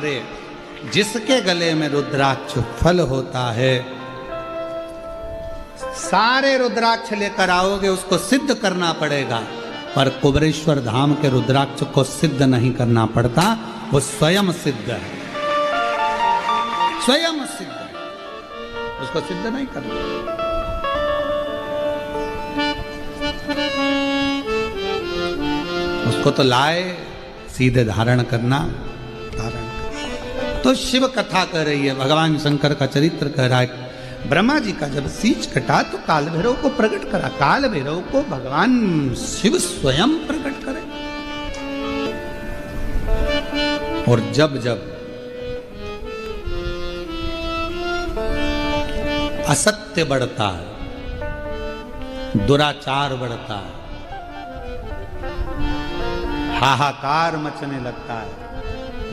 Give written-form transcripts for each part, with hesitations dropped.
करे, जिसके गले में रुद्राक्ष फल होता है, सारे रुद्राक्ष लेकर आओगे उसको सिद्ध करना पड़ेगा, पर कुबेरेश्वर धाम के रुद्राक्ष को सिद्ध नहीं करना पड़ता, वो स्वयं सिद्ध है, स्वयं सिद्ध है, उसको सिद्ध नहीं करना। उसको तो लाए सीधे धारण करना, धारण करना। तो शिव कथा कह रही है, भगवान शंकर का चरित्र कह रहा है। ब्रह्मा जी का जब सींच कटा तो काल भैरव को प्रकट करा, काल भैरव को भगवान शिव स्वयं प्रकट करे। और जब जब असत्य बढ़ता है, दुराचार बढ़ता है, हाहाकार मचने लगता है,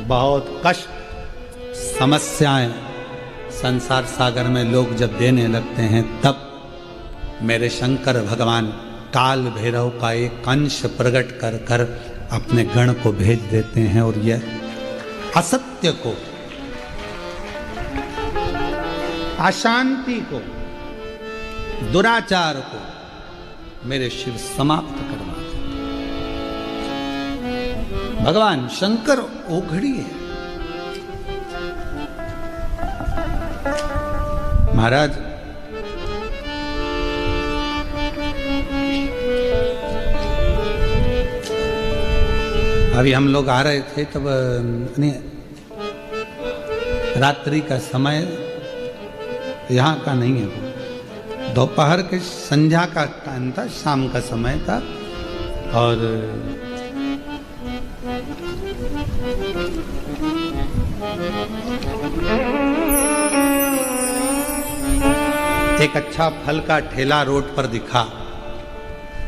बहुत कष्ट समस्याएं संसार सागर में लोग जब देने लगते हैं, तब मेरे शंकर भगवान काल भैरव का एक अंश प्रकट कर कर अपने गण को भेज देते हैं और यह असत्य को, अशांति को, दुराचार को मेरे शिव समाप्त करवा देते। भगवान शंकर ओघड़ी है। महाराज अभी हम लोग आ रहे थे तब रात्रि का समय यहाँ का नहीं है, वो दोपहर के संध्या का टाइम था, शाम का समय था। और एक अच्छा फल का ठेला रोड पर दिखा,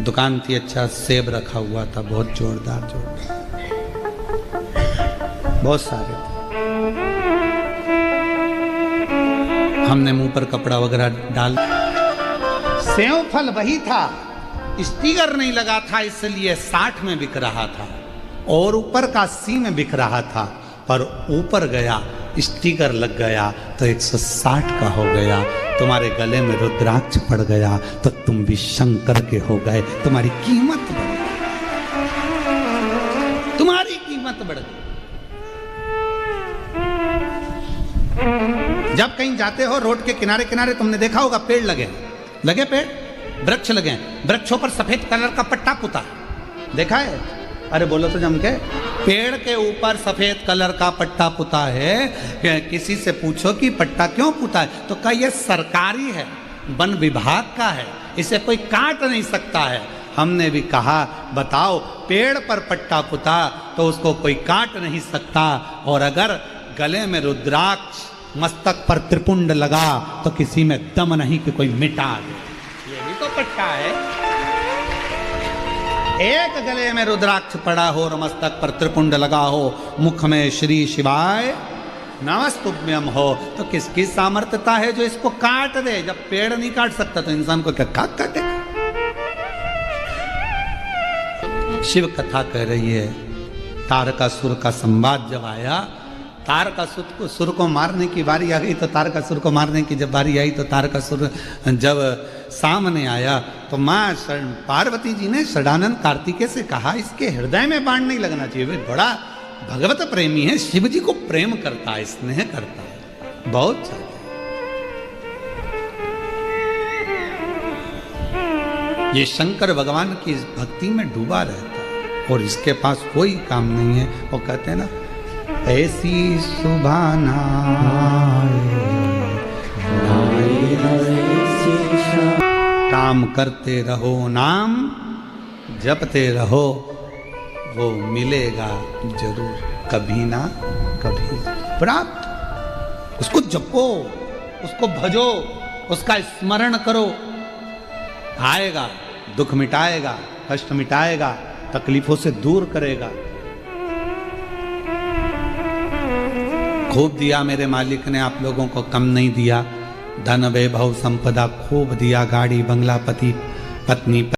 दुकान थी, अच्छा सेब रखा हुआ था, बहुत जोरदार जोरदार, बहुत सारे थे। हमने मुंह पर कपड़ा वगैरह डाल, सेव फल वही था, स्टिकर नहीं लगा था, इसलिए 60 में बिक रहा था और ऊपर का 80 में बिक रहा था, पर ऊपर गया स्टिकर लग गया तो 160 का हो गया। तुम्हारे गले में रुद्राक्ष पड़ गया तो तुम भी शंकर के हो गए, तुम्हारी कीमत बढ़ गई, तुम्हारी कीमत बढ़ गई। जब कहीं जाते हो रोड के किनारे किनारे तुमने देखा होगा पेड़ लगे, लगे पेड़, वृक्ष लगे, वृक्षों पर सफेद कलर का पट्टा पुता, देखा है? अरे बोलो तो जम के, पेड़ के ऊपर सफेद कलर का पट्टा पुता है। किसी से पूछो कि पट्टा क्यों पुता है, तो कहा यह सरकारी है, वन विभाग का है, इसे कोई काट नहीं सकता है। हमने भी कहा बताओ, पेड़ पर पट्टा पुता तो उसको कोई काट नहीं सकता, और अगर गले में रुद्राक्ष, मस्तक पर त्रिपुंड लगा तो किसी में दम नहीं कि कोई मिटा दे। ये भी तो पट्टा है। एक गले में रुद्राक्ष पड़ा हो और मस्तक पर त्रिपुंड लगा हो, मुख में श्री शिवाय नमस्तुभ्यम हो, तो किसकी सामर्थ्यता है जो इसको काट दे? जब पेड़ नहीं काट सकता तो इंसान को क्या काटे? शिव कथा कह रही है, तारकासुर का संवाद जब आया, तारकासुर को मारने की बारी आ गई, तो तारकासुर को मारने की जब बारी आई तो तारकासुर जब सामने आया तो माँ पार्वती जी ने षडानंद कार्तिकेय से कहा इसके हृदय में बाण नहीं लगना चाहिए, वे बड़ा भगवत प्रेमी है, शिव जी को प्रेम करता है, स्नेह करता है, बहुत ज्यादा। ये शंकर भगवान की इस भक्ति में डूबा रहता है और इसके पास कोई काम नहीं है। वो कहते हैं ना, ऐसी सुभाना काम करते रहो, नाम जपते रहो, वो मिलेगा जरूर, कभी ना कभी प्राप्त। उसको जपो, उसको भजो, उसका स्मरण करो, आएगा, दुख मिटाएगा, कष्ट मिटाएगा, तकलीफों से दूर करेगा। खूब दिया मेरे मालिक ने, आप लोगों को कम नहीं दिया। धन वैभव संपदा खूब दिया, गाड़ी बंगला, पति पत्नी